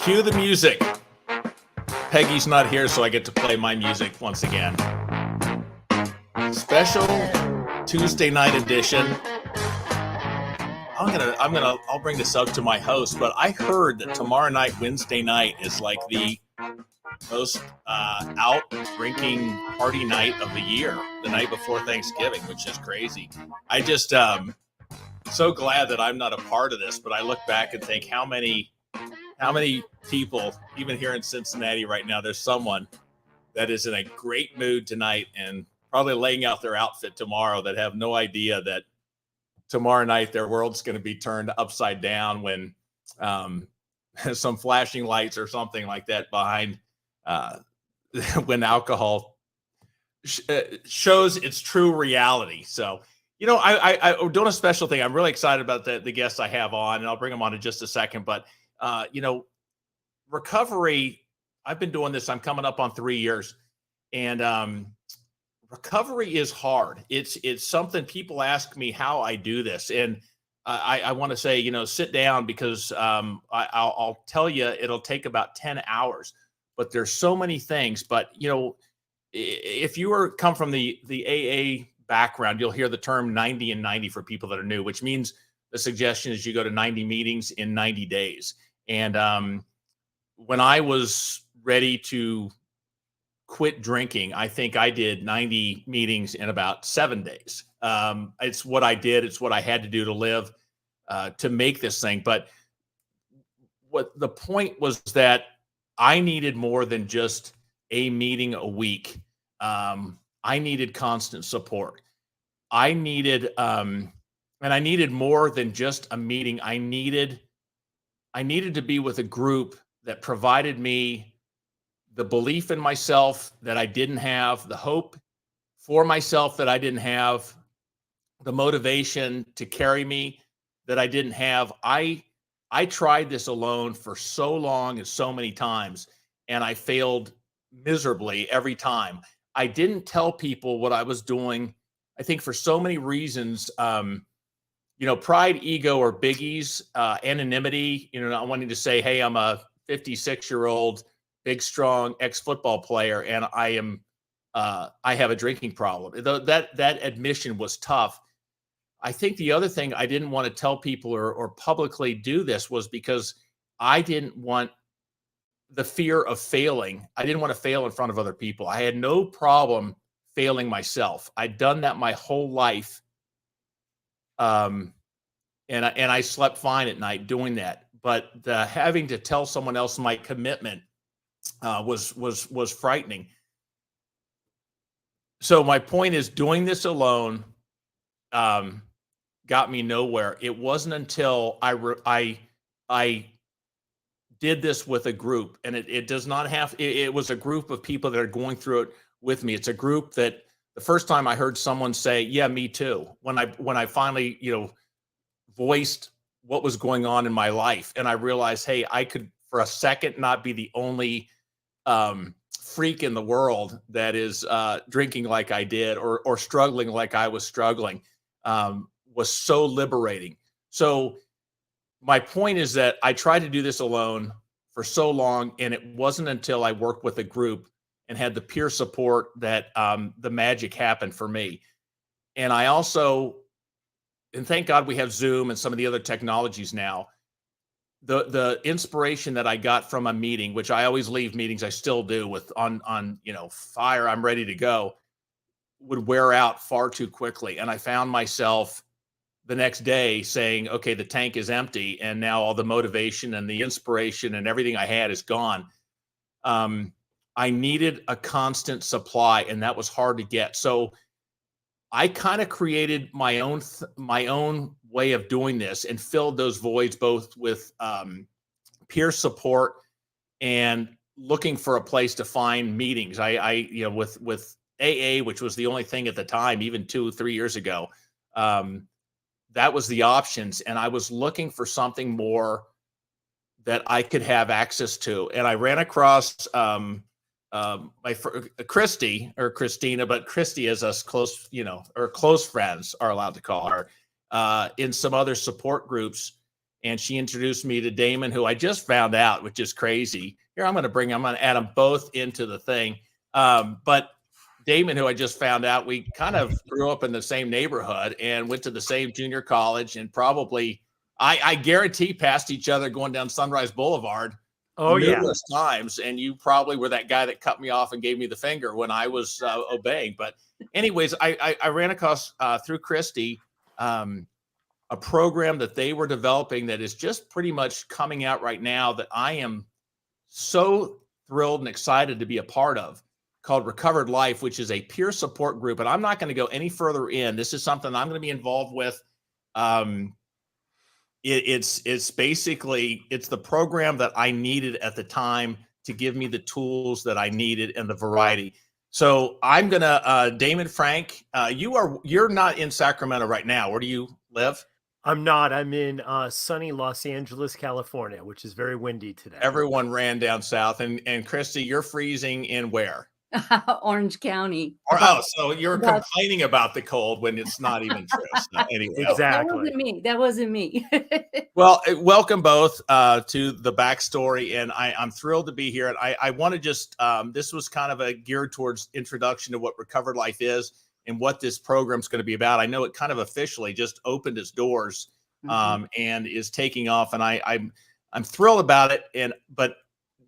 Cue the music. Peggy's not here, so I get to play my music once again. Special Tuesday night edition. I'll bring this up to my host, but I heard that tomorrow night, Wednesday night, is like the most out drinking party night of the year, the night before Thanksgiving, which is crazy. I just so glad that I'm not a part of this, but I look back and think how many people, even here in Cincinnati right now, there's someone that is in a great mood tonight and probably laying out their outfit tomorrow that have no idea that tomorrow night their world's going to be turned upside down when some flashing lights or something like that behind when alcohol shows its true reality. So, you know, I'm doing a special thing. I'm really excited about the guests I have on, and I'll bring them on in just a second. But, you know, recovery, I've been doing this. I'm coming up on 3 years, and recovery is hard. It's something people ask me how I do this. And I want to say, you know, sit down because I'll tell you, it'll take about 10 hours, but there's so many things. But, you know, if you come from the AA background, you'll hear the term 90 and 90 for people that are new, which means the suggestion is you go to 90 meetings in 90 days. And when I was ready to quit drinking, I think I did 90 meetings in about 7 days. It's what I did. It's what I had to do to live, to make this thing. But what the point was that I needed more than just a meeting a week. I needed constant support. I needed, and I needed more than just a meeting. I needed to be with a group that provided me the belief in myself that I didn't have, the hope for myself that I didn't have, the motivation to carry me that I didn't have. I tried this alone for so long and so many times, and I failed miserably every time. I didn't tell people what I was doing, I think for so many reasons. You know, pride, ego, or biggies, anonymity, you know, not wanting to say, hey, I'm a 56-year-old, big, strong ex-football player, and I have a drinking problem. That admission was tough. I think the other thing I didn't want to tell people or publicly do this was because I didn't want the fear of failing. I didn't want to fail in front of other people. I had no problem failing myself. I'd done that my whole life. And I slept fine at night doing that. But having to tell someone else my commitment was frightening. So my point is, doing this alone got me nowhere. It wasn't until I did this with a group, and it does not have. It was a group of people that are going through it with me. It's a group that the first time I heard someone say, "Yeah, me too," when I finally, you know, voiced what was going on in my life, and I realized, hey, I could for a second not be the only freak in the world that is drinking like I did or struggling like I was struggling, was so liberating. So my point is that I tried to do this alone for so long, and it wasn't until I worked with a group and had the peer support that the magic happened for me. And I also, and thank God we have Zoom and some of the other technologies now, the inspiration that I got from a meeting, which I always leave meetings, I still do, with on you know, fire, I'm ready to go, would wear out far too quickly. And I found myself the next day saying, okay, the tank is empty, and now all the motivation and the inspiration and everything I had is gone. I needed a constant supply, and that was hard to get. So I kind of created my own way of doing this and filled those voids both with peer support and looking for a place to find meetings. I you know, with AA, which was the only thing at the time, even 2-3 years ago, that was the options. And I was looking for something more that I could have access to. And I ran across Christy, or Kristina, but Christy is us close, you know, or close friends are allowed to call her, in some other support groups. and she introduced me to Damon, who I just found out, which is crazy. Here, I'm going to add them both into the thing. But Damon, who I just found out, we kind of grew up in the same neighborhood and went to the same junior college, and probably, I guarantee, passed each other going down Sunrise Boulevard numerous times. And you probably were that guy that cut me off and gave me the finger when I was obeying. But anyways, I ran across through Christy a program that they were developing that is just pretty much coming out right now that I am so thrilled and excited to be a part of, called Recovered Life, which is a peer support group. And I'm not going to go any further in. This is something I'm going to be involved with. It's basically, it's the program that I needed at the time to give me the tools that I needed and the variety. So I'm going to, Damon Frank, you're not in Sacramento right now. Where do you live? I'm not. I'm in sunny Los Angeles, California, which is very windy today. Everyone ran down south. And Christy, you're freezing in where? Orange County. So you're complaining about the cold when it's not even true. So anyway, exactly. That wasn't me. Well, welcome both to the BAC Story, and I'm thrilled to be here. And I want to just this was kind of a geared towards introduction to what Recovered Life is and what this program is going to be about. I know it kind of officially just opened its doors and is taking off, and I'm thrilled about it. But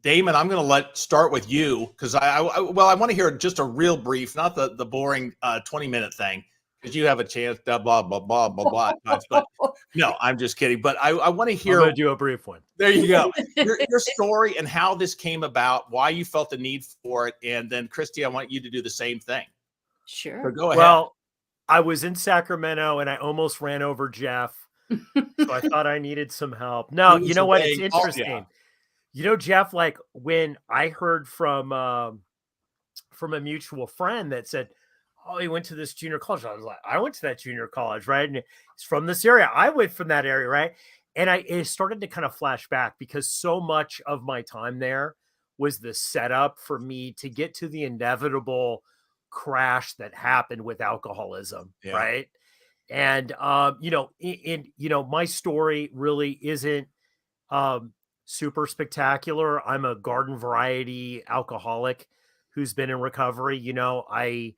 Damon, I'm going to start with you, because I want to hear just a real brief, not the boring 20-minute thing, because you have a chance. Blah blah blah blah blah. But no, I'm just kidding. But I want to hear. I'm going to do a brief one. There you go. Your story and how this came about, why you felt the need for it, and then Christy, I want you to do the same thing. Sure. So go ahead. Well, I was in Sacramento and I almost ran over Jeff, so I thought I needed some help. No, you know what? It's interesting. Yeah. You know, Jeff, like when I heard from a mutual friend that said, oh, he went to this junior college. I was like, I went to that junior college, right? And it's from this area. I went from that area, right? And it started to kind of flash back, because so much of my time there was the setup for me to get to the inevitable crash that happened with alcoholism, right? And my story really isn't super spectacular. I'm a garden variety alcoholic who's been in recovery. I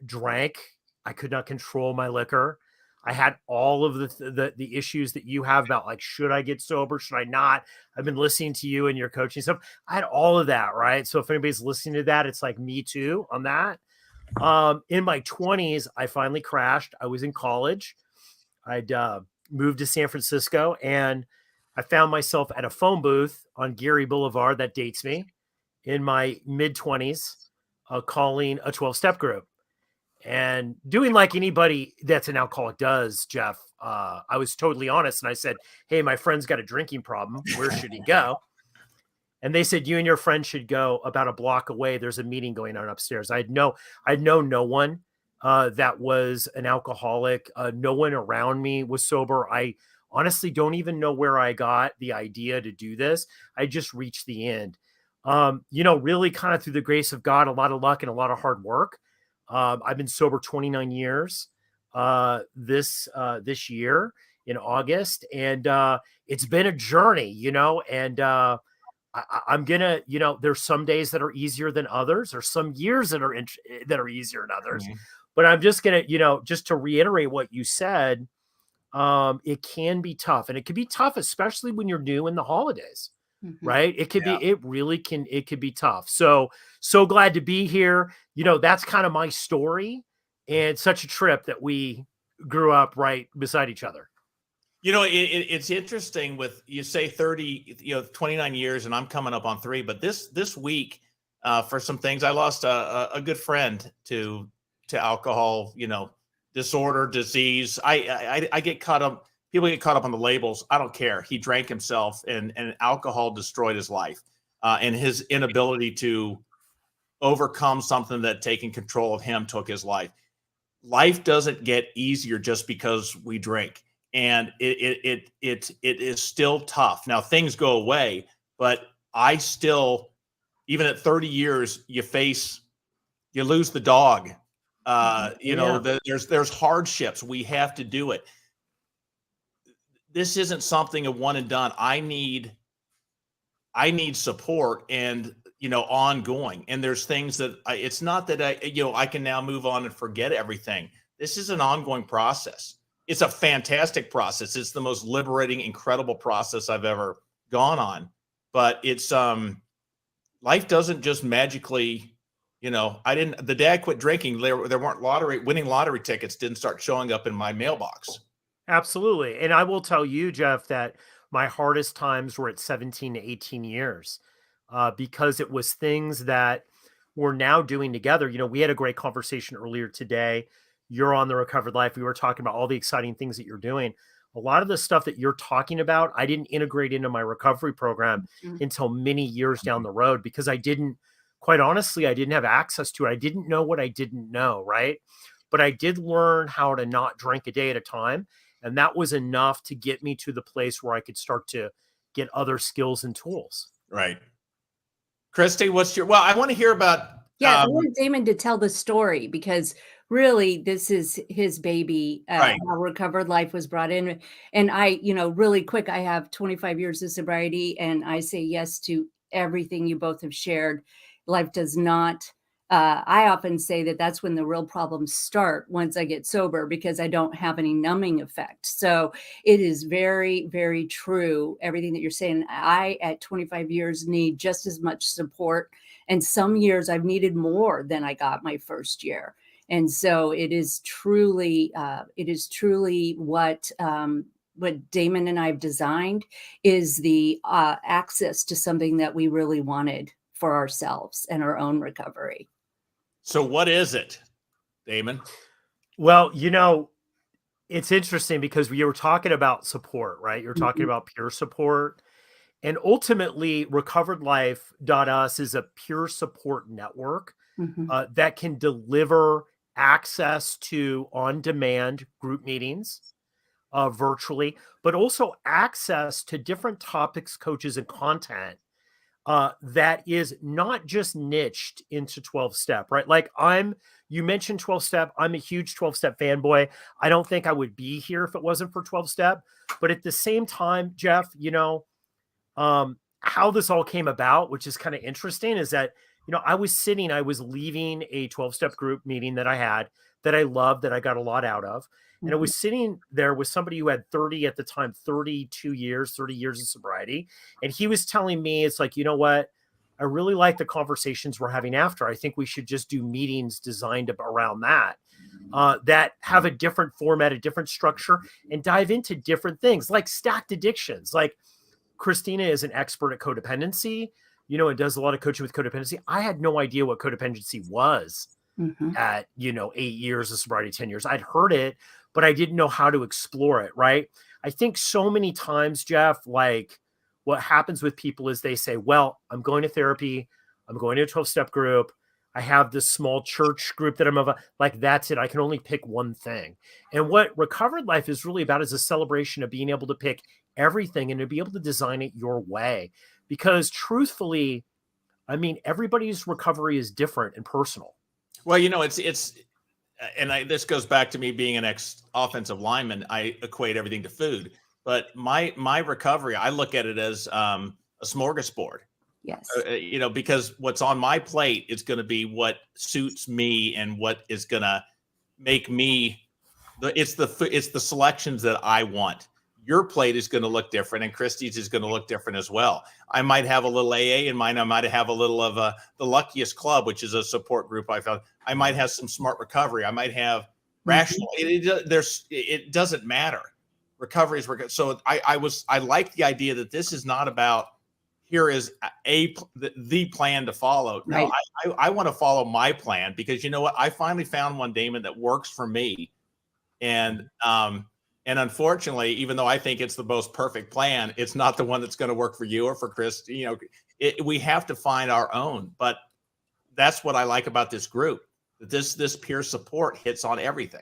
drank. I could not control my liquor. I had all of the issues that you have about, like, should I get sober? Should I not? I've been listening to you and your coaching stuff. I had all of that, right? So if anybody's listening to that, it's like me too on that. In my 20s, I finally crashed. I was in college. I'd moved to San Francisco, and I found myself at a phone booth on Geary Boulevard. That dates me. In my mid-20s, calling a 12-step group. And doing like anybody that's an alcoholic does, Jeff, I was totally honest. And I said, hey, my friend's got a drinking problem. Where should he go? And they said, you and your friend should go about a block away. There's a meeting going on upstairs. I'd know no one that was an alcoholic. No one around me was sober. I honestly don't even know where I got the idea to do this. I just reached the end. Really kind of through the grace of God, a lot of luck and a lot of hard work. I've been sober 29 years this year in August, and it's been a journey, and I'm gonna, there's some days that are easier than others. There's some years that are easier than others. Mm-hmm. But I'm just gonna, just to reiterate what you said, it can be tough, and it can be tough, especially when you're new in the holidays. Mm-hmm. Right. It could be, it could be tough. So glad to be here. That's kind of my story, and such a trip that we grew up right beside each other. It's interesting with, you say 29 years, and I'm coming up on 3, but this week, for some things, I lost a good friend to alcohol, disorder, disease. I get caught up. People get caught up on the labels. I don't care. He drank himself, and alcohol destroyed his life, and his inability to overcome something that taking control of him took his life. Life doesn't get easier just because we drink, and it is still tough. Now things go away, but I still, even at 30 years, you lose the dog. There's hardships. We have to do it. this isn't something of one and done. I need support and, ongoing. And there's things that it's not that I can now move on and forget everything. This is an ongoing process. It's a fantastic process. It's the most liberating, incredible process I've ever gone on. But it's, life doesn't just magically, the day I quit drinking, there weren't winning lottery tickets didn't start showing up in my mailbox. Absolutely. And I will tell you, Jeff, that my hardest times were at 17 to 18 years because it was things that we're now doing together. We had a great conversation earlier today. You're on the Recovered Life. We were talking about all the exciting things that you're doing. A lot of the stuff that you're talking about, I didn't integrate into my recovery program until many years down the road because quite honestly, I didn't have access to it. I didn't know what I didn't know, right? But I did learn how to not drink a day at a time. And that was enough to get me to the place where I could start to get other skills and tools. Right. Christy, I want to hear about. Yeah, I want Damon to tell the story because really this is his baby. Right. How Recovered Life was brought in. And I, really quick, I have 25 years of sobriety and I say yes to everything you both have shared. Life does not. I often say that that's when the real problems start once I get sober because I don't have any numbing effect. So it is very, very true. Everything that you're saying, I at 25 years need just as much support. And some years I've needed more than I got my first year. And so it is truly what Damon and I've designed is the access to something that we really wanted for ourselves and our own recovery. So what is it, Damon? Well, it's interesting because you were talking about support, right? You're talking about peer support. And ultimately, RecoveredLife.us is a peer support network that can deliver access to on-demand group meetings virtually, but also access to different topics, coaches, and content that is not just niched into 12-step, right? Like you mentioned 12-step. I'm a huge 12-step fanboy. I don't think I would be here if it wasn't for 12-step. But at the same time, Jeff, how this all came about, which is kind of interesting, is that, I was leaving a 12-step group meeting that I had that I loved, that I got a lot out of. And I was sitting there with somebody who had 30 years of sobriety. And he was telling me, it's like, you know what? I really like the conversations we're having after. I think we should just do meetings designed around that have a different format, a different structure, and dive into different things like stacked addictions. Like Kristina is an expert at codependency, and does a lot of coaching with codependency. I had no idea what codependency was at, 8 years of sobriety, 10 years. I'd heard it, but I didn't know how to explore it, right? I think so many times, Jeff, like what happens with people is they say, well, I'm going to therapy. I'm going to a 12-step group. I have this small church group that I'm like, that's it. I can only pick one thing. And what Recovered Life is really about is a celebration of being able to pick everything and to be able to design it your way. Because truthfully, everybody's recovery is different and personal. Well, this goes back to me being an ex-offensive lineman. I equate everything to food, but my recovery, I look at it as a smorgasbord. Yes. Because what's on my plate is going to be what suits me and what is going to make me. It's the selections that I want. Your plate is going to look different, and Christy's is going to look different as well. I might have a little AA in mine. I might have a little of the Luckiest Club, which is a support group I found. I might have some Smart Recovery. I might have Rational. It doesn't matter. Recovery is recovery. So I like the idea that this is not about here is the plan to follow. No, right. I want to follow my plan because you know what? I finally found one, Damon, that works for me, and unfortunately, even though I think it's the most perfect plan, it's not the one that's going to work for you or for Chris. We have to find our own. But that's what I like about this group. This peer support hits on everything.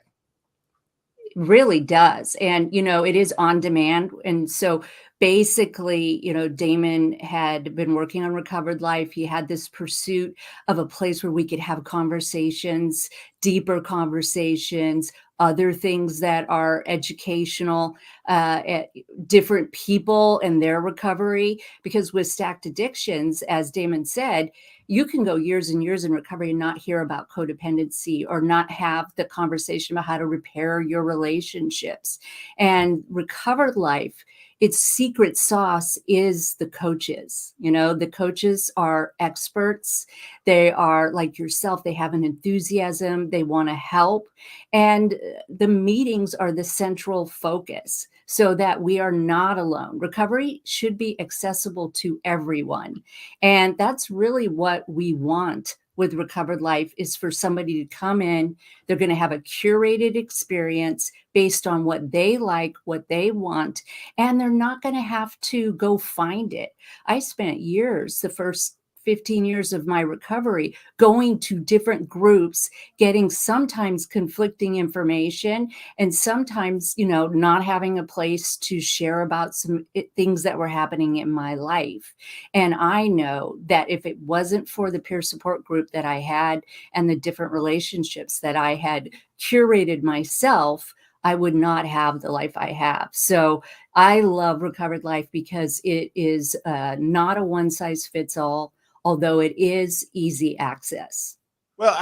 It really does. And, it is on demand. And so basically, Damon had been working on Recovered Life. He had this pursuit of a place where we could have conversations, deeper conversations, other things that are educational. at different people and their recovery. Because with stacked addictions, as Damon said, you can go years and years in recovery and not hear about codependency or not have the conversation about how to repair your relationships. And Recovered Life, its secret sauce is the coaches. The coaches are experts. They are like yourself. They have an enthusiasm. They want to help. And the meetings are the central focus so that we are not alone. Recovery should be accessible to everyone. And that's really what we want with Recovered Life, is for somebody to come in. They're going to have a curated experience based on what they like, what they want, and they're not going to have to go find it. I spent years, the first 15 years of my recovery, going to different groups, getting sometimes conflicting information, and sometimes, not having a place to share about some things that were happening in my life. And I know that if it wasn't for the peer support group that I had and the different relationships that I had curated myself, I would not have the life I have. So I love Recovered Life because it is not a one size fits all, although it is easy access. Well,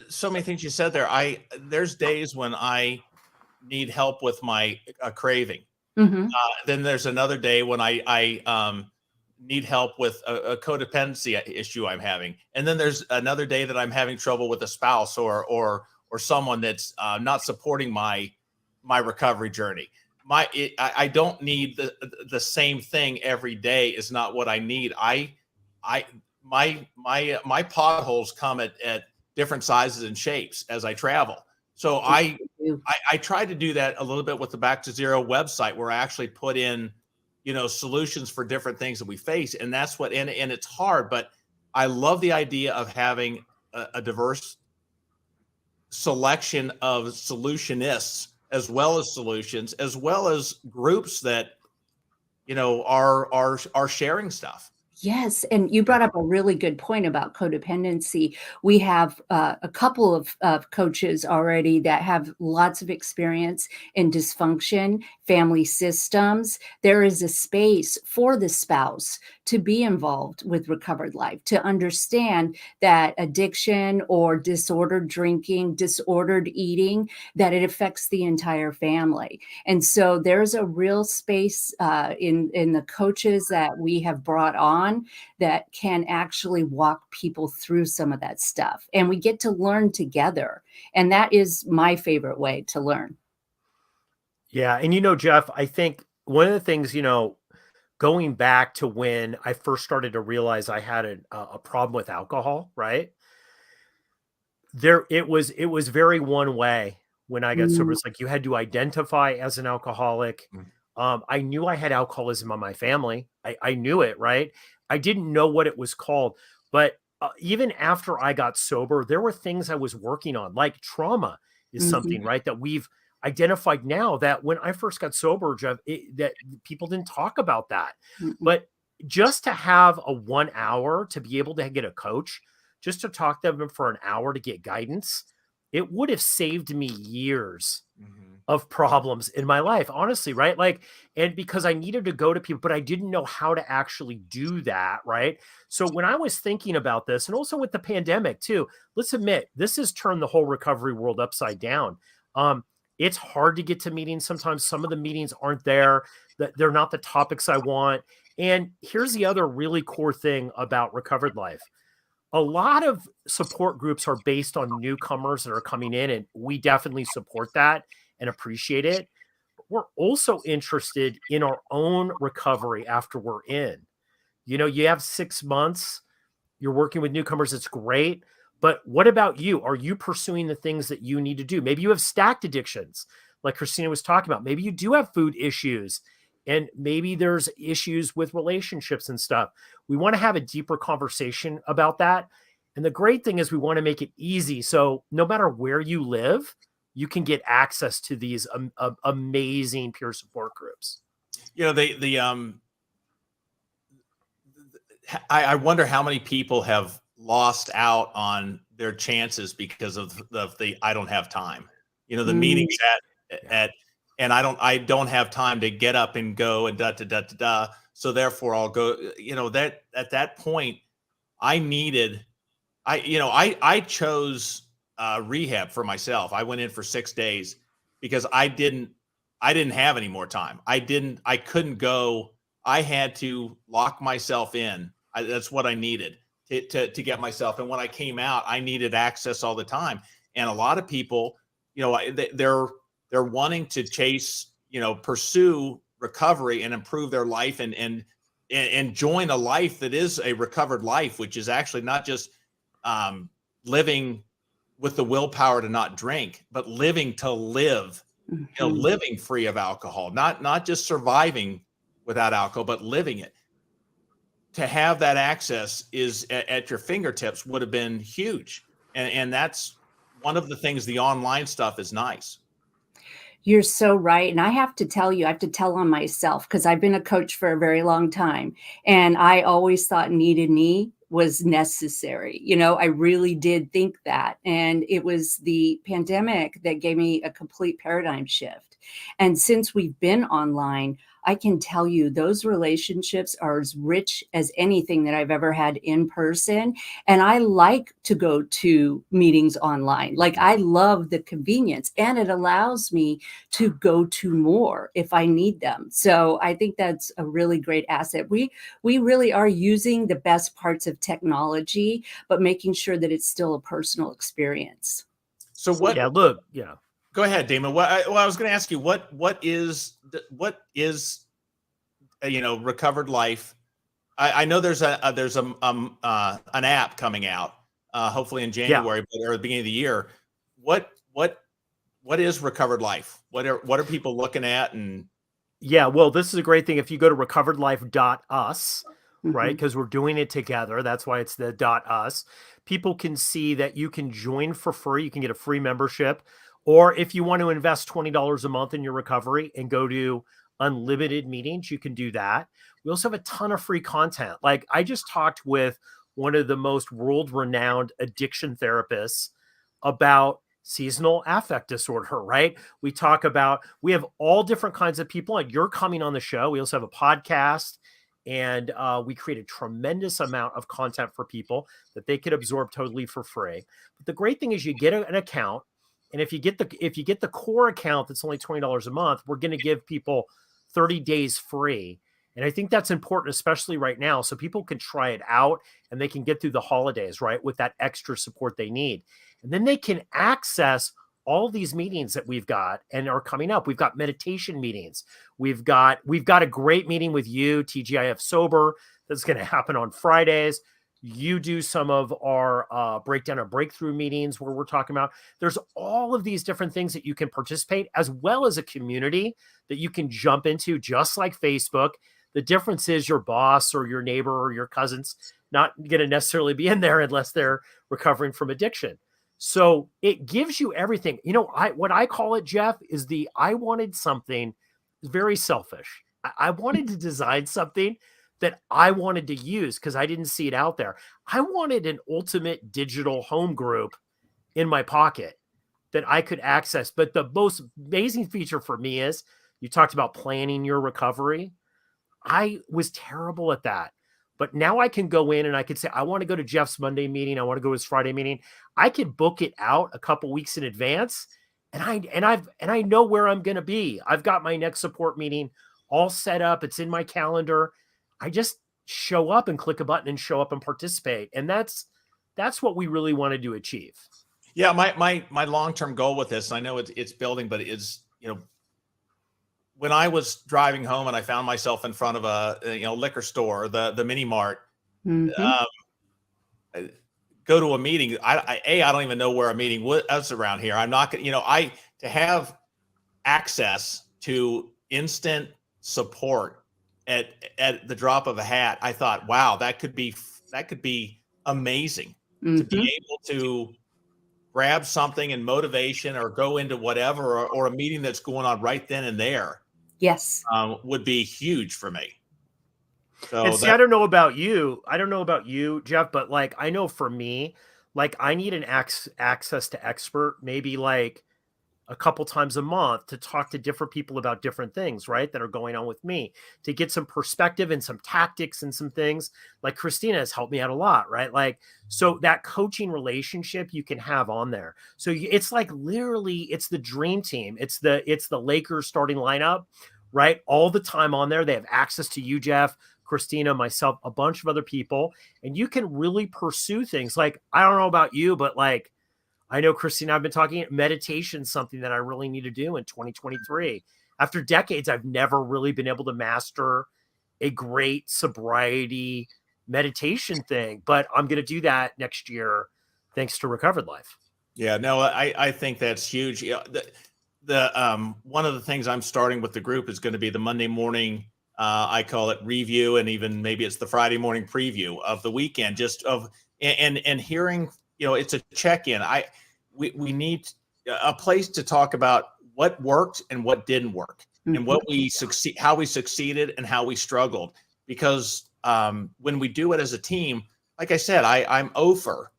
so many things you said there. There's days when I need help with my craving. Mm-hmm. Then there's another day when I need help with a codependency issue I'm having. And then there's another day that I'm having trouble with a spouse or someone that's not supporting my recovery journey. I don't need the same thing every day. Is not what I need. My potholes come at different sizes and shapes as I travel. So I try to do that a little bit with the Back to Zero website, where I actually put in, solutions for different things that we face. And that's and it's hard, but I love the idea of having a diverse selection of solutionists, as well as solutions, as well as groups that, are sharing stuff. Yes. And you brought up a really good point about codependency. We have a couple of coaches already that have lots of experience in dysfunction, family systems. There is a space for the spouse to be involved with Recovered Life, to understand that addiction or disordered drinking, disordered eating, that it affects the entire family. And so there's a real space in the coaches that we have brought on that can actually walk people through some of that stuff. And we get to learn together. And that is my favorite way to learn. Yeah. And Jeff, I think one of the things, going back to when I first started to realize I had a problem with alcohol, right? It was very one way when I got sober. It's like you had to identify as an alcoholic. I knew I had alcoholism on my family. I knew it, right? I didn't know what it was called, but even after I got sober, there were things I was working on, like trauma is something, right, that we've identified now, that when I first got sober, Jeff, that people didn't talk about that. But just to have a 1 hour to be able to get a coach, just to talk to them for an hour to get guidance, it would have saved me years of problems in my life, honestly, right? And because I needed to go to people, but I didn't know how to actually do that, right? So when I was thinking about this, and also with the pandemic too, let's admit, this has turned the whole recovery world upside down. It's hard to get to meetings. Sometimes some of the meetings aren't there, that they're not the topics I want. And here's the other really core thing about Recovered Life. A lot of support groups are based on newcomers that are coming in, and we definitely support that and appreciate it. But we're also interested in our own recovery after we're in. You have 6 months, you're working with newcomers, it's great. But what about you? Are you pursuing the things that you need to do? Maybe you have stacked addictions, like Kristina was talking about. Maybe you do have food issues, and maybe there's issues with relationships and stuff. We want to have a deeper conversation about that. And the great thing is we want to make it easy. So no matter where you live, you can get access to these amazing peer support groups. I wonder how many people have lost out on their chances because of the I don't have time. The meetings at and I don't have time to get up and go and da. So therefore I'll go, that at that point I needed, I chose rehab for myself. I went in for 6 days because I didn't have any more time. I couldn't go. I had to lock myself in. That's what I needed to get myself. And when I came out, I needed access all the time. And a lot of people, they're wanting to chase, pursue recovery and improve their life and join a life that is a recovered life, which is actually not just living with the willpower to not drink, but living to live, living free of alcohol, not just surviving without alcohol, but living it. To have that access is at your fingertips would have been huge. And that's one of the things, the online stuff is nice. You're so right. And I have to tell you, I have to tell on myself because I've been a coach for a very long time. And I always thought Needed Knee was necessary. I really did think that. And it was the pandemic that gave me a complete paradigm shift. And since we've been online, I can tell you those relationships are as rich as anything that I've ever had in person. And I like to go to meetings online. Like, I love the convenience, and it allows me to go to more if I need them. So I think that's a really great asset. We really are using the best parts of technology, but making sure that it's still a personal experience. So what? Yeah, look, yeah. Go ahead, Damon. I was going to ask you what is Recovered Life. I know there's an app coming out, hopefully in January, or the beginning of the year. What is Recovered Life? What are people looking at? And yeah, well, this is a great thing. If you go to recoveredlife.us, right? Because we're doing it together. That's why it's the .us. People can see that you can join for free. You can get a free membership. Or if you want to invest $20 a month in your recovery and go to unlimited meetings, you can do that. We also have a ton of free content. Like, I just talked with one of the most world-renowned addiction therapists about seasonal affect disorder, right? We have all different kinds of people, and you're coming on the show. We also have a podcast, and we create a tremendous amount of content for people that they could absorb totally for free. But the great thing is you get an account. And if you get the core account that's only $20 a month, we're going to give people 30 days free. And I think that's important, especially right now, so people can try it out and they can get through the holidays, right, with that extra support they need. And then they can access all these meetings that we've got and are coming up. We've got meditation meetings. We've got a great meeting with you, TGIF Sober, that's going to happen on Fridays. You do some of our breakdown and breakthrough meetings where we're talking about, there's all of these different things that you can participate, as well as a community that you can jump into, just like Facebook. The difference is your boss or your neighbor or your cousin's not going to necessarily be in there unless they're recovering from addiction. So it gives you everything. What I call it, Jeff, is I wanted something very selfish. I wanted to design something that I wanted to use because I didn't see it out there. I wanted an ultimate digital home group in my pocket that I could access. But the most amazing feature for me is, you talked about planning your recovery. I was terrible at that. But now I can go in and I could say, I want to go to Jeff's Monday meeting. I want to go to his Friday meeting. I could book it out a couple weeks in advance. And I know where I'm going to be. I've got my next support meeting all set up. It's in my calendar. I just show up and click a button and show up and participate. And that's what we really wanted to achieve. Yeah. My long-term goal with this, and I know it's building, but it's, when I was driving home and I found myself in front of a liquor store, the mini mart, go to a meeting. I don't even know where a meeting was around here. I'm not going to, to have access to instant support at the drop of a hat. I thought, wow, that could be amazing to be able to grab something and motivation, or go into whatever, or a meeting that's going on right then and there. Yes. Would be huge for me. So and see, I don't know about you, Jeff, but like, I know for me, like, I need an access to expert, maybe like a couple times a month to talk to different people about different things, right, that are going on with me, to get some perspective and some tactics and some things. Like Kristina has helped me out a lot, right? Like, so that coaching relationship you can have on there. So it's like literally, it's the dream team. It's the Lakers starting lineup, right? All the time on there. They have access to you, Jeff, Kristina, myself, a bunch of other people, and you can really pursue things. Like, I don't know about you, but like, I know, Kristina, I've been talking meditation, something that I really need to do in 2023. After decades, I've never really been able to master a great sobriety meditation thing, but I'm going to do that next year, thanks to Recovered Life. Yeah, no, I think that's huge. One of the things I'm starting with the group is going to be the Monday morning, I call it review, and even maybe it's the Friday morning preview of the weekend, just of and hearing, it's a check-in. We need a place to talk about what worked and what didn't work, and what we succeed, how we succeeded and how we struggled. Because when we do it as a team, like I said, I'm over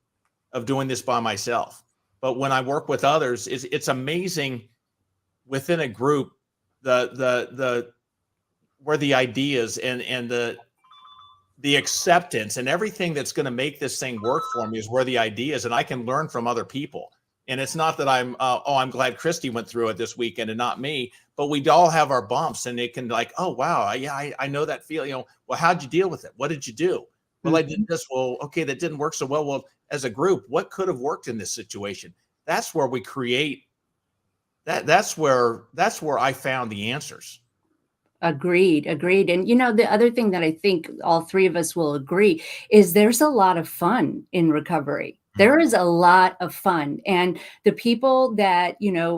of doing this by myself. But when I work with others, it's amazing within a group, the where the ideas and the acceptance and everything that's going to make this thing work for me is where the ideas, and I can learn from other people. And it's not that I'm glad Christy went through it this weekend and not me, but we all have our bumps, and it can like, oh, wow. Yeah, I know that feel, well, how'd you deal with it? What did you do? Well, I did this. Well, okay, that didn't work so well. Well, as a group, what could have worked in this situation? That's where we create that's where I found the answers. Agreed. And the other thing that I think all three of us will agree is there's a lot of fun in recovery. There is a lot of fun. And the people that,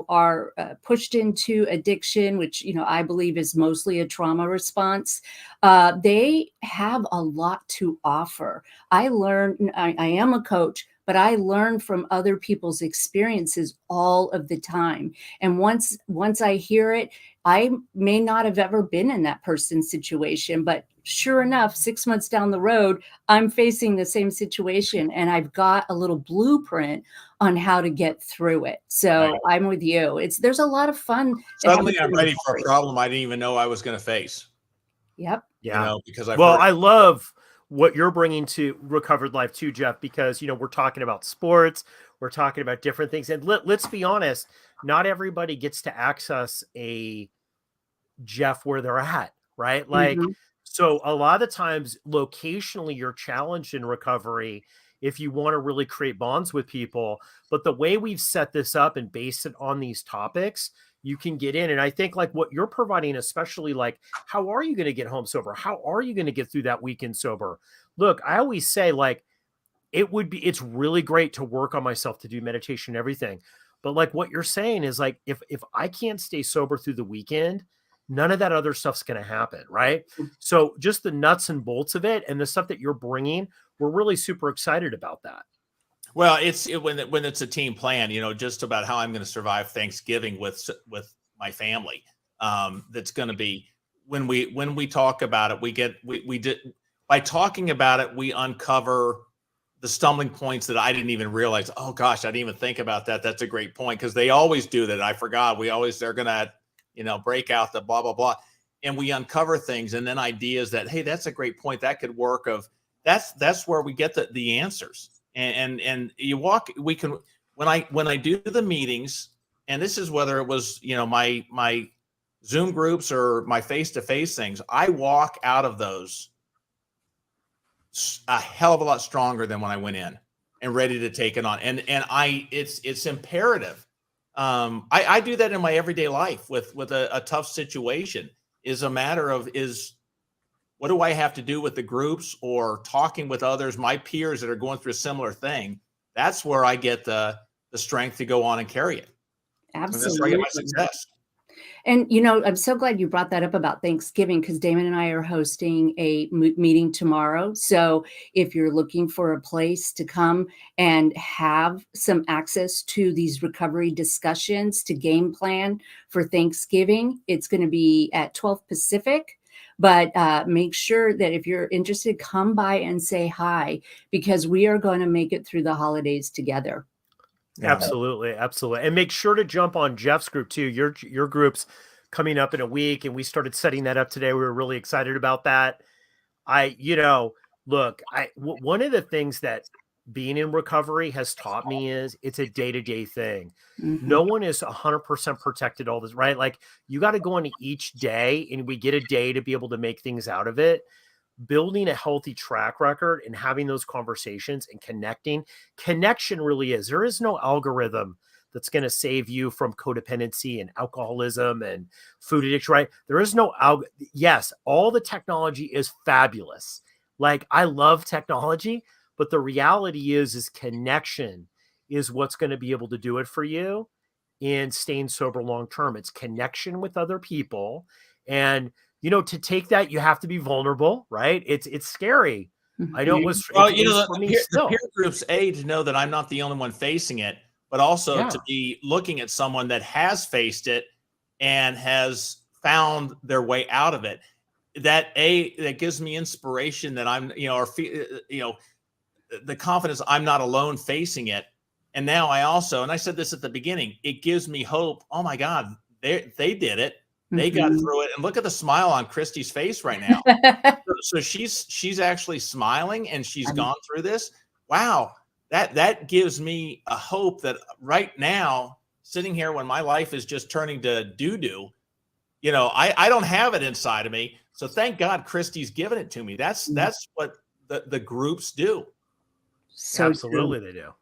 are pushed into addiction, which, I believe is mostly a trauma response, they have a lot to offer. I am a coach, but I learn from other people's experiences all of the time. And once I hear it, I may not have ever been in that person's situation, but sure enough, 6 months down the road, I'm facing the same situation, and I've got a little blueprint on how to get through it. So right. I'm with you. There's a lot of fun. Suddenly I'm ready for a problem I didn't even know I was going to face. Yep. Yeah. Because I love what you're bringing to Recovered Life too, Jeff, because, we're talking about sports, we're talking about different things. And let's be honest, not everybody gets to access a Jeff where they're at, right? Like, so a lot of times locationally you're challenged in recovery if you want to really create bonds with people. But the way we've set this up and based it on these topics, you can get in. And I think like what you're providing, especially like, how are you going to get home sober? How are you going to get through that weekend sober? Look, I always say like, it's really great to work on myself, to do meditation and everything. But like what you're saying is like, if I can't stay sober through the weekend, none of that other stuff's going to happen. Right. So just the nuts and bolts of it and the stuff that you're bringing, we're really super excited about that. Well, when it's a team plan, just about how I'm going to survive Thanksgiving with my family. That's going to be when we talk about it, we did by talking about it, we uncover the stumbling points that I didn't even realize. Oh gosh, I didn't even think about that. That's a great point. Cause they always do that. I forgot. They're going to, break out the blah, blah, blah. And we uncover things and then ideas that, hey, that's a great point. That could work that's where we get the answers. And when I do the meetings, and this is whether it was, my Zoom groups or my face-to-face things, I walk out of those a hell of a lot stronger than when I went in and ready to take it on. And it's imperative. I do that in my everyday life with a tough situation. Is a matter of what do I have to do with the groups or talking with others, my peers that are going through a similar thing? That's where I get the strength to go on and carry it. Absolutely. And that's where I get my success. And, I'm so glad you brought that up about Thanksgiving, because Damon and I are hosting a meeting tomorrow. So if you're looking for a place to come and have some access to these recovery discussions to game plan for Thanksgiving, it's going to be at 12 Pacific. But make sure that if you're interested, come by and say hi, because we are going to make it through the holidays together. Yeah. Absolutely. Absolutely. And make sure to jump on Jeff's group too. Your group's coming up in a week, and we started setting that up today. We were really excited about that. Look, one of the things that being in recovery has taught me is it's a day-to-day thing. Mm-hmm. No one is 100% protected all this, right? Like you got to go into each day, and we get a day to be able to make things out of it. Building a healthy track record and having those conversations and connection really is. There is no algorithm that's going to save you from codependency and alcoholism and food addiction, right? There is no yes, all the technology is fabulous. Like I love technology, but the reality is connection is what's going to be able to do it for you in staying sober long term. It's connection with other people. And to take that, you have to be vulnerable, right? It's scary. I know it was. Well, it is for me the still. peer groups to know that I'm not the only one facing it, but also to Yeah. be looking at someone that has faced it and has found their way out of it. That gives me inspiration that I'm, the confidence I'm not alone facing it. And now and I said this at the beginning, it gives me hope. Oh my God, they did it. They got through it, and look at the smile on Christy's face right now. So she's actually smiling, and she's gone through this. Wow, that gives me a hope that right now, sitting here when my life is just turning to doo-doo, I don't have it inside of me. So thank God Christy's given it to me. That's what the groups do. So Absolutely, true. they do.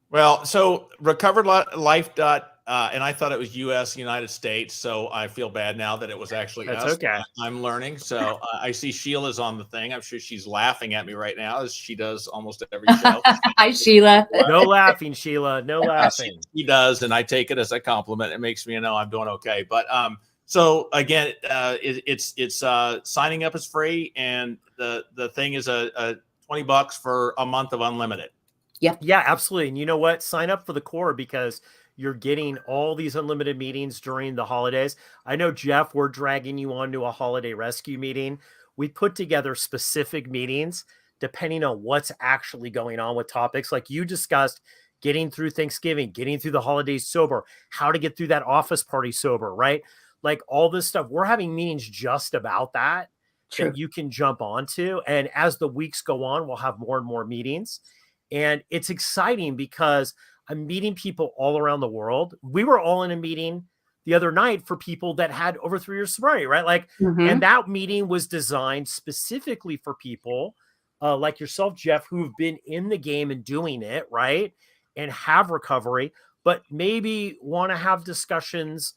Well, so RecoveredLife. And I thought it was United States. So I feel bad now that it was actually That's us. okay. I'm learning. So I see Sheila's on the thing. I'm sure she's laughing at me right now, as she does almost every show. Hi, Sheila. No laughing, Sheila. No laughing. She does, and I take it as a compliment. It makes me know I'm doing okay. But so again, it's signing up is free, and the thing is a $20 for a month of unlimited. Yep. Yeah, absolutely. And you know what? Sign up for the core because you're getting all these unlimited meetings during the holidays. I know, Jeff, we're dragging you on to a holiday rescue meeting. We put together specific meetings depending on what's actually going on with topics like you discussed, getting through Thanksgiving, getting through the holidays sober, how to get through that office party sober, right? Like all this stuff. We're having meetings just about that True. that you can jump onto. And as the weeks go on, we'll have more and more meetings. And it's exciting because I'm meeting people all around the world. We were all in a meeting the other night for people that had over 3 years sobriety, right? Like, and that meeting was designed specifically for people like yourself, Jeff, who've been in the game and doing it, right? And have recovery, but maybe want to have discussions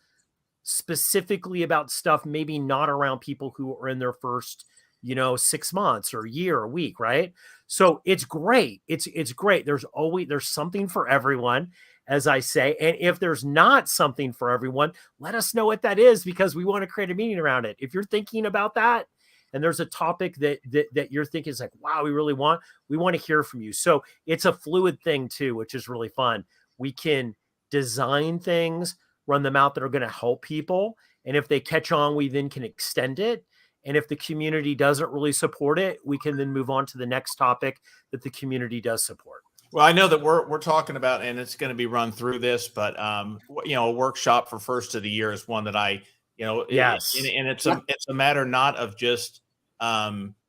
specifically about stuff, maybe not around people who are in their first 6 months or a year or a week, right? So it's great. It's great. There's something for everyone, as I say. And if there's not something for everyone, let us know what that is, because we want to create a meeting around it. If you're thinking about that and there's a topic that you're thinking is like, wow, we want to hear from you. So it's a fluid thing too, which is really fun. We can design things, run them out that are going to help people. And if they catch on, we then can extend it. And if the community doesn't really support it, we can then move on to the next topic that the community does support. Well, I know that we're talking about, and it's going to be run through this, but a workshop for first of the year is one that I, yes, and it's a matter not of just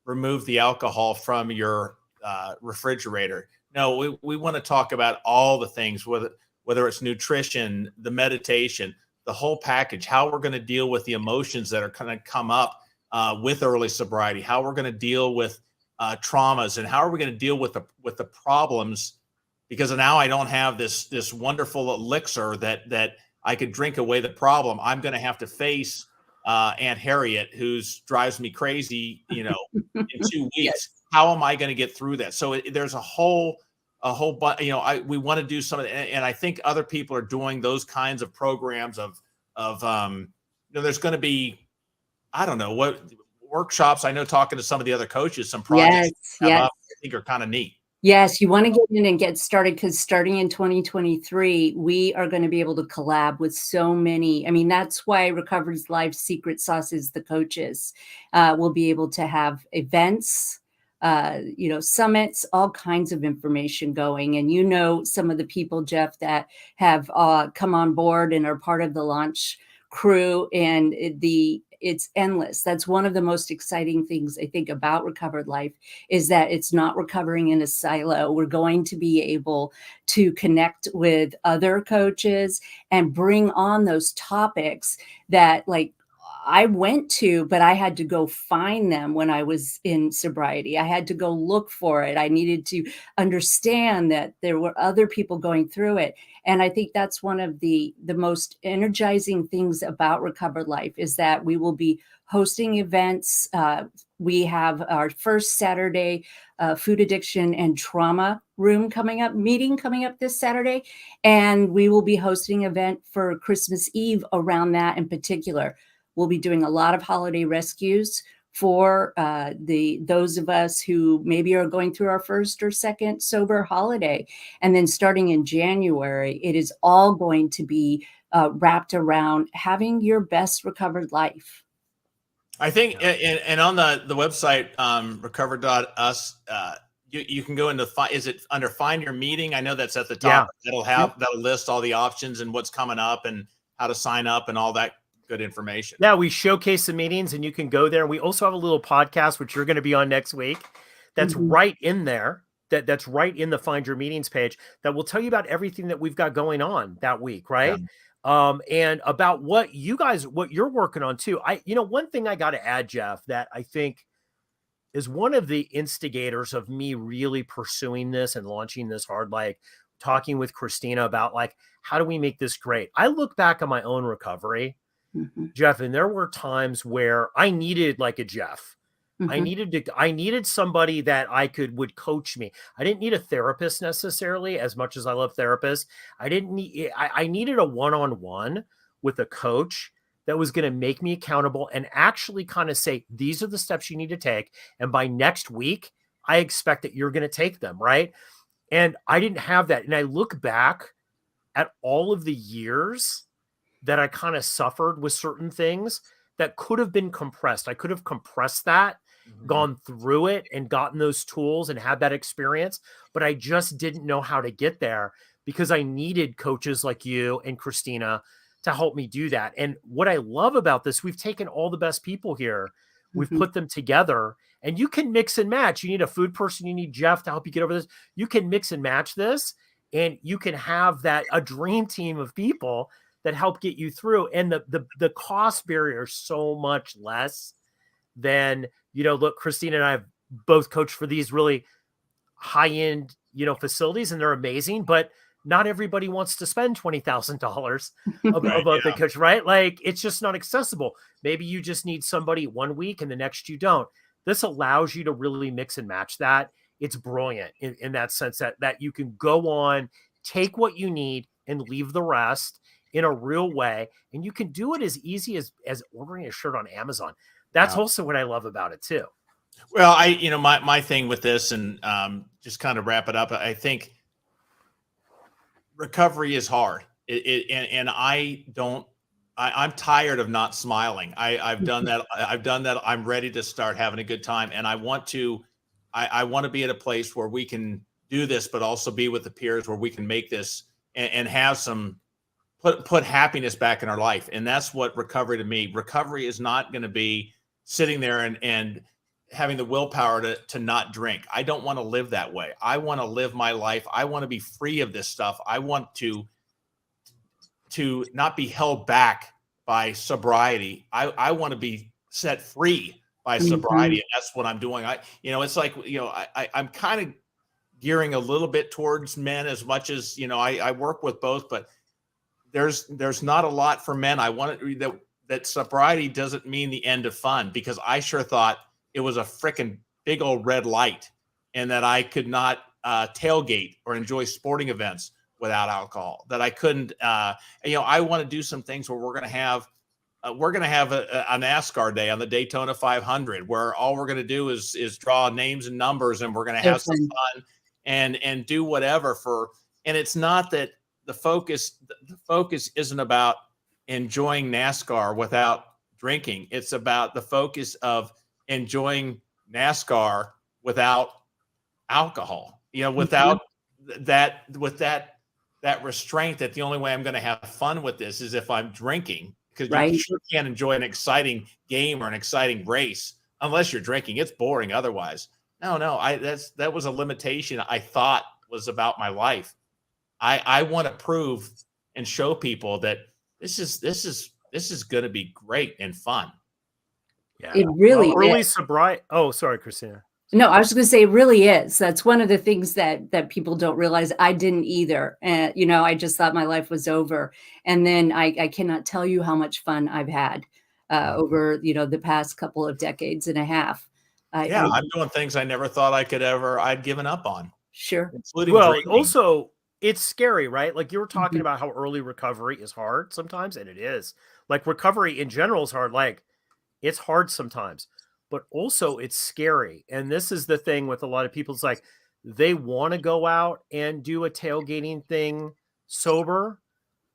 remove the alcohol from your refrigerator. No, we want to talk about all the things, whether it's nutrition, the meditation, the whole package, how we're going to deal with the emotions that are going to come up with early sobriety, how we're going to deal with traumas, and how are we going to deal with the problems, because now I don't have this wonderful elixir that I could drink away the problem. I'm going to have to face Aunt Harriet, who drives me crazy, in 2 weeks. Yes. How am I going to get through that? So there's a whole bunch, we want to do some of it. And I think other people are doing those kinds of programs of there's going to be, I don't know what workshops. I know, talking to some of the other coaches, some projects Yes. I think are kind of neat. Yes, you want to get in and get started, because starting in 2023, we are going to be able to collab with so many. I mean, that's why Recovered's Life secret sauce is the coaches. We'll be able to have events summits, all kinds of information going. And some of the people, Jeff, that have come on board and are part of the launch crew, and it's endless. That's one of the most exciting things I think about Recovered Life, is that it's not recovering in a silo. We're going to be able to connect with other coaches and bring on those topics that, like, I went to, but I had to go find them when I was in sobriety. I had to go look for it. I needed to understand that there were other people going through it. And I think that's one of the most energizing things about Recovered Life, is that we will be hosting events. We have our first Saturday food addiction and trauma meeting coming up this Saturday. And we will be hosting an event for Christmas Eve around that in particular. We'll be doing a lot of holiday rescues for those of us who maybe are going through our first or second sober holiday. And then starting in January, it is all going to be wrapped around having your best recovered life. I think, and on the website, recover.us, you can go into, is it under Find Your Meeting? I know that's at the top. Yeah. That'll list all the options and what's coming up and how to sign up and all that good information. Yeah, we showcase the meetings, and you can go there. We also have a little podcast, which you're going to be on next week. That's right in there. That's right in the Find Your Meetings page, that will tell you about everything that we've got going on that week, right? Yeah. And about what you're working on too. One thing I got to add, Jeff, that I think is one of the instigators of me really pursuing this and launching this hard, like talking with Kristina about, like, how do we make this great? I look back on my own recovery, Jeff, and there were times where I needed, like, a Jeff. I needed somebody that would coach me. I didn't need a therapist necessarily, as much as I love therapists. I needed a one-on-one with a coach that was going to make me accountable and actually kind of say, these are the steps you need to take. And by next week, I expect that you're going to take them. Right. And I didn't have that. And I look back at all of the years that I kind of suffered with certain things that could have been compressed. I could have compressed that, gone through it and gotten those tools and had that experience, but I just didn't know how to get there because I needed coaches like you and Kristina to help me do that. And what I love about this, we've taken all the best people here, we've put them together, and you can mix and match. You need a food person, you need Jeff to help you get over this. You can mix and match this, and you can have a dream team of people that help get you through. And the cost barrier is so much less than, look, Kristina and I have both coached for these really high-end, facilities, and they're amazing, but not everybody wants to spend $20,000 about the coach, right? Like, it's just not accessible. Maybe you just need somebody one week and the next you don't. This allows you to really mix and match that. It's brilliant in that sense that you can go on, take what you need and leave the rest in a real way. And you can do it as easy as ordering a shirt on Amazon. That's also what I love about it too. Well, my thing with this, and just kind of wrap it up, I think recovery is hard. I'm tired of not smiling. I've done that. I'm ready to start having a good time. And I want to be at a place where we can do this, but also be with the peers where we can make this and have some, put happiness back in our life. And that's what recovery to me. Recovery is not going to be sitting there and having the willpower to not drink. I don't want to live that way. I want to live my life. I want to be free of this stuff. I want to not be held back by sobriety. I want to be set free by sobriety. And that's what I'm doing. It's like, I'm kind of gearing a little bit towards men as much as, I work with both, but there's not a lot for men. I want that sobriety doesn't mean the end of fun, because I sure thought it was a freaking big old red light and that I could not tailgate or enjoy sporting events without alcohol, that I couldn't, I want to do some things where we're going to have a NASCAR day on the Daytona 500, where all we're going to do is draw names and numbers, and we're going to have some fun and do whatever and it's not that the focus isn't about enjoying NASCAR without drinking. It's about the focus of enjoying NASCAR without alcohol, without that restraint that the only way I'm going to have fun with this is if I'm drinking, because you sure can't enjoy an exciting game or an exciting race unless you're drinking. It's boring otherwise. No, that was a limitation I thought was about my life. I want to prove and show people that this is going to be great and fun. Yeah, it really early sobriety. Oh, sorry, Kristina. No, I was just going to say it really is. That's one of the things that people don't realize. I didn't either. I just thought my life was over. And then I cannot tell you how much fun I've had over, the past couple of decades and a half. I'm doing things I never thought I'd given up on. Sure. Including drinking. Also, it's scary, right? Like you were talking about how early recovery is hard sometimes, and it is. Like recovery in general is hard. Like it's hard sometimes. But also it's scary. And this is the thing with a lot of people. It's like they want to go out and do a tailgating thing sober.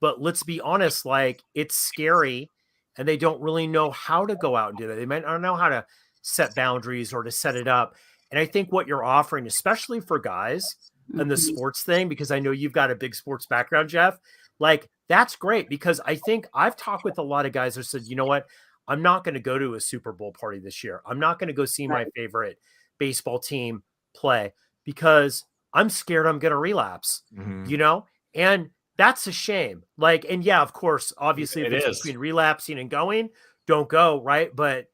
But let's be honest, like it's scary and they don't really know how to go out and do that. They might not know how to set boundaries or to set it up. And I think what you're offering, especially for guys and the sports thing, because I know you've got a big sports background, Jeff, like that's great. Because I think I've talked with a lot of guys who said, you know what? I'm not going to go to a Super Bowl party this year. I'm not going to go see my favorite baseball team play because I'm scared I'm going to relapse, and that's a shame. Like, and yeah, of course, obviously if it's between relapsing and going, don't go. Right. But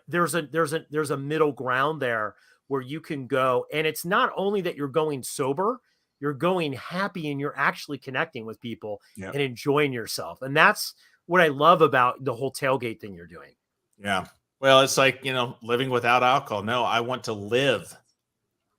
there's a middle ground there where you can go. And it's not only that you're going sober, you're going happy and you're actually connecting with people and enjoying yourself. And that's what I love about the whole tailgate thing you're doing. Yeah. Well, it's like, living without alcohol. No, I want to live.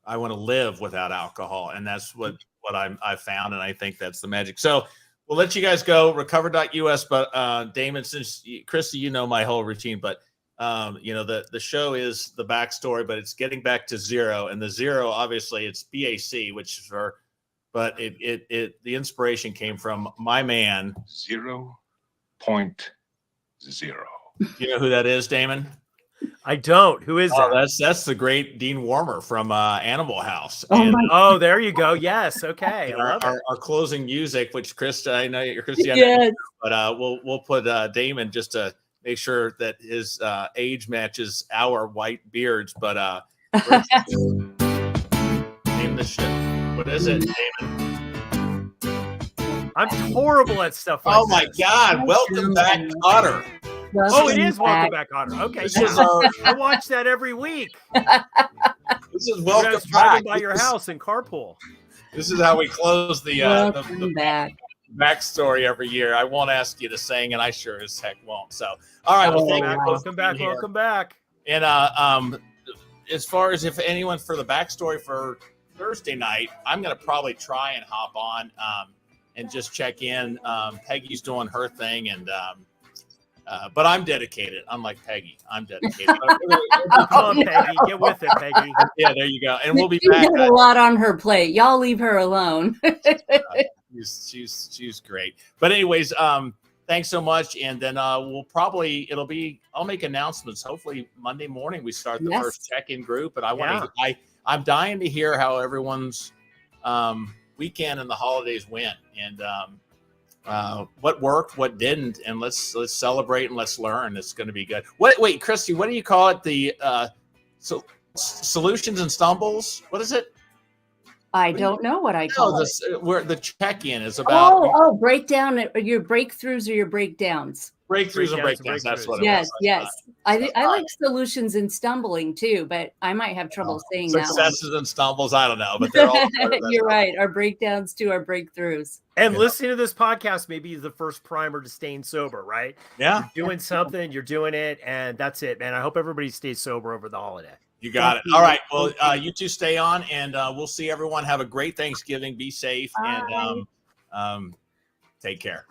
I want to live without alcohol. And that's what I found. And I think that's the magic. So we'll let you guys go, recover.us. But Damon, since Christy, my whole routine, but the show is the backstory, but it's getting back to zero. And the zero, obviously it's BAC, which is but the inspiration came from my man. 0.0. You know who that is, Damon? I don't. Who is that? That's the great Dean Warmer from Animal House. Oh, there you go. Yes. Okay. Our closing music, which Krista, I know you're Kristina, yes. But we'll put Damon just to make sure that his age matches our white beards. But name the shit. What is it, Damon? I'm horrible at stuff like Oh my God. Welcome back, Otter. It is Welcome Back, Otter. Okay. I watch that every week. This is Welcome Back. Driving by your house in carpool. This is how we close the back story every year. I won't ask you to sing, and I sure as heck won't. So, all right. Well, thank you. Welcome back. And as far as if anyone for the backstory for Thursday night, I'm going to probably try and hop on and just check in. Peggy's doing her thing, and but I'm dedicated. Unlike Peggy, I'm dedicated. Come on, Peggy, get with it, Peggy. Yeah, there you go. And we'll be back. She's got a lot on her plate. Y'all leave her alone. She's great. But anyways, thanks so much. And then I'll make announcements. Hopefully Monday morning we start the first check-in group. And I'm dying to hear how everyone's weekend and the holidays went, and what worked, what didn't, and let's celebrate and let's learn. It's going to be good. Wait, Christy, what do you call it? The solutions and stumbles. What is it? I don't know what I call it. Where the check-in is about. Breakdown, your breakthroughs or your breakdowns. Breakthroughs and breakdowns. That's what it was. Yes. I like solutions and stumbling too, but I might have trouble saying that. Successes and stumbles. I don't know, but they're all. You're right. Our breakdowns to our breakthroughs. And listening to this podcast maybe is the first primer to staying sober, right? Yeah. You're doing something, you're doing it, and that's it, man. I hope everybody stays sober over the holiday. You got it. All right. Well, you two stay on, and we'll see everyone. Have a great Thanksgiving. Be safe, and take care.